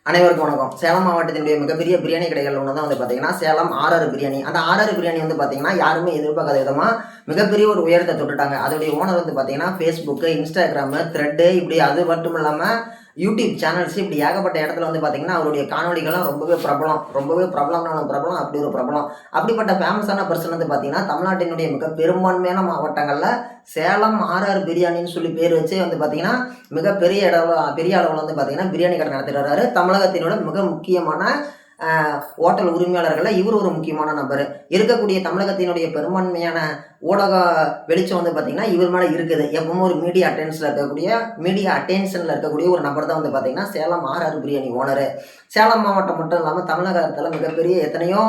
அனைவருக்கும் வணக்கம். சேலம் மாவட்டத்தினுடைய மிகப்பெரிய பிரியாணி கடைகள் ஒன்று தான் வந்து பார்த்தீங்கன்னா சேலம் ஆர்ஆர் பிரியாணி. அந்த ஆர்ஆர் பிரியாணி வந்து பார்த்தீங்கன்னா யாருமே எதிர்பார்க்காத விதமாக மிகப்பெரிய ஒரு உயரத்தை தொட்டுட்டாங்க. அதோடைய ஓனர் வந்து பார்த்தீங்கன்னா ஃபேஸ்புக்கு, இன்ஸ்டாகிராமு, த்ரெட்டு இப்படி அது மட்டும் இல்லாமல் யூடியூப் சேனல்ஸ் இப்படி ஏகப்பட்ட இடத்துல வந்து பார்த்தீங்கன்னா அவருடைய காணொலிகள்லாம் ரொம்பவே பிரபலம்னாலும் பிரபலம், அப்படி ஒரு பிரபலம். அப்படிப்பட்ட ஃபேமஸான பர்சன் வந்து பார்த்தீங்கன்னா தமிழ்நாட்டினுடைய மிக பெரும்பான்மையான மாவட்டங்களில் சேலம் ஆர்ஆர் பிரியாணின்னு சொல்லி பேர் வச்சு வந்து பார்த்தீங்கன்னா பெரிய அளவில் வந்து பார்த்தீங்கன்னா பிரியாணி கடை நடத்திட்டு வர்றாரு. தமிழகத்தினோட மிக முக்கியமான ஹோட்டல் உரிமையாளர்களில் இவர் ஒரு முக்கியமான நபர். இருக்கக்கூடிய தமிழகத்தினுடைய பெரும்பான்மையான ஊடக வெளிச்சம் வந்து பார்த்தீங்கன்னா இவர் மேலே இருக்குது. எப்பவுமே ஒரு மீடியா அட்டென்ஷனில் இருக்கக்கூடிய ஒரு நபர் தான் வந்து பார்த்தீங்கன்னா சேலம் ஆர்ஆர் பிரியாணி ஓனரு. சேலம் மாவட்டம் மட்டும் இல்லாமல் தமிழகத்தில் மிகப்பெரிய எத்தனையோ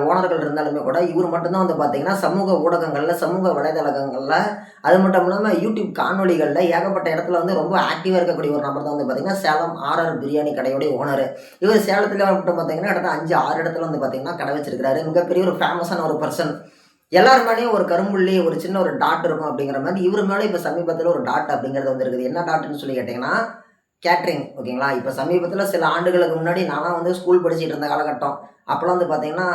ஓனர்கள் இருந்தாலுமே கூட இவர் மட்டும்தான் வந்து பார்த்தீங்கன்னா சமூக ஊடகங்களில், சமூக வலைதளங்களில், அது மட்டும் இல்லாமல் யூடியூப் காணொலிகளில் ஏகப்பட்ட இடத்துல வந்து ரொம்ப ஆக்டிவாக இருக்கக்கூடிய ஒரு நபர் தான் வந்து பார்த்தீங்கன்னா சேலம் ஆர்ஆர் பிரியாணி கடையோடைய ஓனர். இவர் சேலத்தில் மட்டும் பார்த்தீங்கன்னா இடத்துல 5-6 இடத்துல வந்து பார்த்தீங்கன்னா கடை வச்சிருக்கிறாரு. மிகப்பெரிய ஒரு ஃபேமஸான ஒரு பர்சன். எல்லார் மேலேயும் ஒரு கரும்புள்ளி, ஒரு சின்ன ஒரு டாட் இருக்கும் அப்படிங்கிற மாதிரி இவர் மேலே இப்போ சமீபத்தில் ஒரு டாட் அப்படிங்கிறது வந்து இருக்குது. என்ன டாட்னு சொல்லி கேட்டிங்கன்னா கேட்ரிங். ஓகேங்களா? இப்போ சமீபத்தில் சில ஆண்டுகளுக்கு முன்னாடி நான்லாம் வந்து ஸ்கூல் படிச்சுட்டு இருந்த காலகட்டம். அப்போலாம் வந்து பார்த்தீங்கன்னா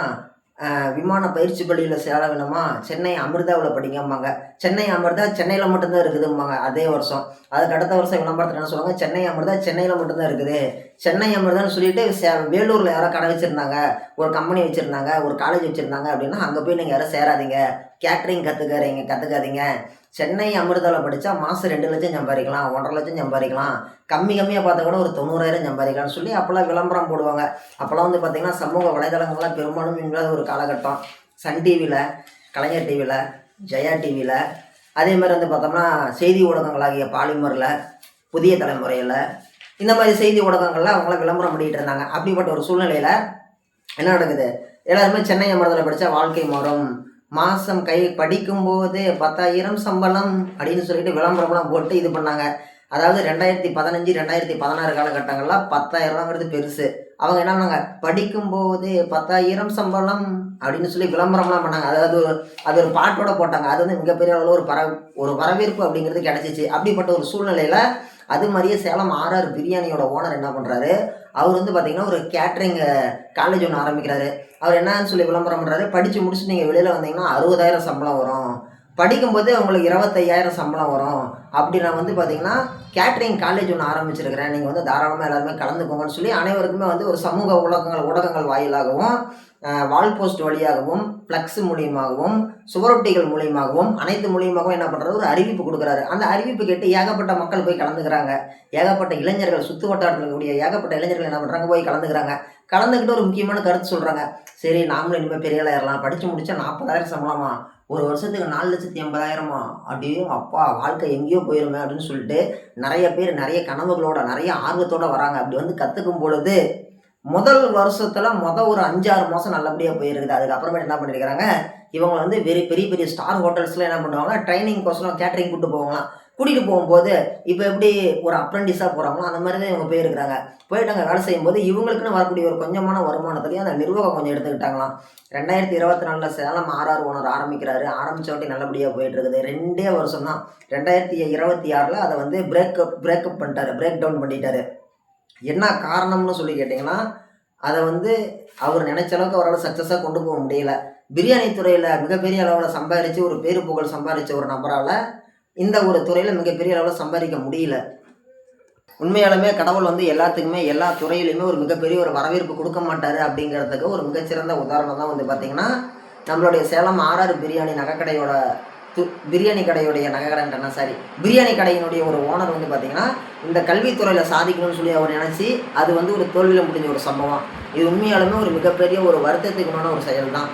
விமான பயிற்சி பள்ளியில் சேர வேணுமா, சென்னை அமிர்தாவில் படிங்கம்பாங்க. சென்னை அமிர்தா சென்னையில் மட்டும்தான் இருக்குதும்பாங்க அதே வருஷம். அதுக்கு அடுத்த வருஷம் விளம்பரத்தில் என்ன சொல்லுவாங்க, சென்னை அமிர்தா சென்னையில் மட்டும்தான் இருக்குது. சென்னை அமிர்தான்னு சொல்லிட்டு வேலூரில் யாரோ கடை வச்சுருந்தாங்க, ஒரு கம்பெனி வச்சுருந்தாங்க, ஒரு காலேஜ் வச்சுருந்தாங்க அப்படின்னா அங்கே போய் நீங்கள் யாரும் சேராதீங்க. கேட்ரிங் கற்றுக்காதீங்க. சென்னை அமிர்தாவில் படித்தா மாதம் 2 லட்சம் சம்பாதிக்கலாம், 1.5 லட்சம் சம்பாதிக்கலாம், கம்மியாக பார்த்தா கூட ஒரு 90,000 சம்பாதிக்கலாம்னு சொல்லி அப்போல்லாம் விளம்பரம் போடுவாங்க. அப்போல்லாம் வந்து பார்த்திங்கன்னா சமூக வலைதளங்கள்லாம் பெரும்பாலும் இல்லாத ஒரு காலகட்டம். சன் டிவியில், கலைஞர் டிவியில், ஜெயா டிவியில், அதே மாதிரி வந்து பார்த்தோம்னா செய்தி ஊடகங்களாகிய பாலிமரில், புதிய தலைமுறையில், இந்த மாதிரி செய்தி ஊடகங்களில் அவங்களாம் விளம்பரம் பண்ணிகிட்டு இருந்தாங்க. அப்படிப்பட்ட ஒரு சூழ்நிலையில் என்ன நடக்குது, எல்லாருமே சென்னை அமிர்தாவில் படித்தா வாழ்க்கை மாறும், மாதம் படிக்கும்போது 10,000 சம்பளம் அப்படின்னு சொல்லிட்டு விளம்பரம்லாம் போட்டு இது பண்ணாங்க. அதாவது 2015, 2016 காலகட்டங்களில் 10,000ங்கிறது பெருசு. அவங்க என்ன பண்ணாங்க, படிக்கும்போது 10,000 சம்பளம் அப்படின்னு சொல்லி விளம்பரம்லாம் பண்ணாங்க. அதாவது அது ஒரு பாட்டோட போட்டாங்க. அது வந்து மிகப்பெரிய அளவில் ஒரு வரவேற்பு அப்படிங்கிறது கிடச்சிச்சு. அப்படிப்பட்ட ஒரு சூழ்நிலையில் அது மாதிரியே சேலம் ஆர்ஆர் பிரியாணியோட ஓனர் என்ன பண்ணுறாரு, அவர் வந்து பார்த்திங்கன்னா ஒரு கேட்ரிங் காலேஜ் ஒன்று ஆரம்பிக்கிறாரு. அவர் என்னன்னு சொல்லி விளம்பரம் பண்ணுறாரு, படித்து முடிச்சுட்டு நீங்கள் வெளியில் வந்தீங்கன்னா 60,000 சம்பளம் வரும், படிக்கும்போது உங்களுக்கு 25,000 சம்பளம் வரும். அப்படி நான் வந்து பார்த்திங்கன்னா கேட்ரிங் காலேஜ் ஒன்று ஆரம்பிச்சிருக்கிறேன், நீங்கள் வந்து தாராளமாக எல்லாருமே கலந்துக்கோங்கன்னு சொல்லி அனைவருக்குமே வந்து ஒரு சமூக ஊடகங்கள் வாயிலாகவும், வால் போஸ்ட் வழியாகவும், ஃப்ளக்ஸ் மூலியமாகவும், சுவரொட்டிகள் மூலியமாகவும், அனைத்து மூலியமாகவும் என்ன பண்ணுறாரு, ஒரு அறிவிப்பு கொடுக்குறாரு. அந்த அறிவிப்பு கேட்டு ஏகப்பட்ட மக்கள் போய் கலந்துக்கிறாங்க. ஏகப்பட்ட இளைஞர்கள், சுற்று வட்டாரத்தில் இருக்கக்கூடிய ஏகப்பட்ட இளைஞர்கள் என்ன பண்ணுறாங்க, போய் கலந்துக்கிட்டு ஒரு முக்கியமான கருத்து சொல்கிறாங்க. சரி, நாமளும் இனிமேல் பெரிய ஆளாயிரலாம், படித்து முடித்தா 40,000 சம்பளமா, ஒரு வருஷத்துக்கு 4,80,000 அப்படியும் அப்பா வாழ்க்கை எங்கேயோ போயிருமே அப்படின்னு சொல்லிட்டு நிறைய பேர் நிறைய கனவுகளோட நிறைய ஆர்வத்தோடு வராங்க. அப்படி வந்து கற்றுக்கும் பொழுது முதல் வருஷத்தில் ஒரு 5-6 மாதம் நல்லபடியாக போயிருக்குது. அதுக்கப்புறமேட்டு என்ன பண்ணியிருக்கிறாங்க, இவங்க வந்து பெரிய பெரிய ஸ்டார் ஹோட்டல்ஸில் என்ன பண்ணுவாங்க, ட்ரைனிங் கோர்ஸ்லாம் கேட்ரிங் கூட்டிகிட்டு போகும்போது இப்போ எப்படி ஒரு அப்ரெண்டிஸாக போகிறாங்களோ அந்த மாதிரி தான் இவங்க போயிருக்கிறாங்க. போயிட்டு அங்கே வேலை செய்யும்போது இவங்களுக்குன்னு வரக்கூடிய ஒரு கொஞ்சமான வருமானத்துலேயும் அந்த நிர்வாகம் கொஞ்சம் எடுத்துக்கிட்டாங்களாம். 2024 சேலம் ஆர்ஆர் ஓனர் ஆரம்பிக்கிறாரு. ஆரம்பித்தவட்டி நல்லபடியாக போயிட்டுருக்குது. 2 வருஷம் தான். 2026 அதை வந்து பிரேக் டவுன் பண்ணிட்டாரு. என்ன காரணம்னு சொல்லி கேட்டிங்கன்னா, அதை வந்து அவர் நினைச்ச அளவுக்கு அவரால் சக்ஸஸாக கொண்டு போக முடியல. பிரியாணி துறையில் மிகப்பெரிய அளவில் சம்பாதிச்சு ஒரு பேரு புகழ் சம்பாதிச்ச ஒரு நபரால் இந்த ஒரு துறையில் மிகப்பெரிய அளவில் சம்பாதிக்க முடியல. உண்மையாலுமே கடவுள் வந்து எல்லாத்துக்குமே எல்லா துறையிலையுமே ஒரு மிகப்பெரிய ஒரு வரவேற்பு கொடுக்க மாட்டார் அப்படிங்கிறதுக்கு ஒரு மிகச்சிறந்த உதாரணம் தான் வந்து பார்த்திங்கன்னா நம்மளுடைய சேலம் ஆர்ஆர் பிரியாணி கடையுடைய பிரியாணி கடையினுடைய ஒரு ஓனர் வந்து பார்த்திங்கன்னா இந்த கல்வித்துறையில் சாதிக்கணும்னு சொல்லி அவர் நினச்சி அது வந்து ஒரு தோல்வியில் முடிஞ்ச ஒரு சம்பவம். இது உண்மையாலுமே ஒரு மிகப்பெரிய ஒரு வருத்தத்துக்குமான ஒரு செயல் தான்.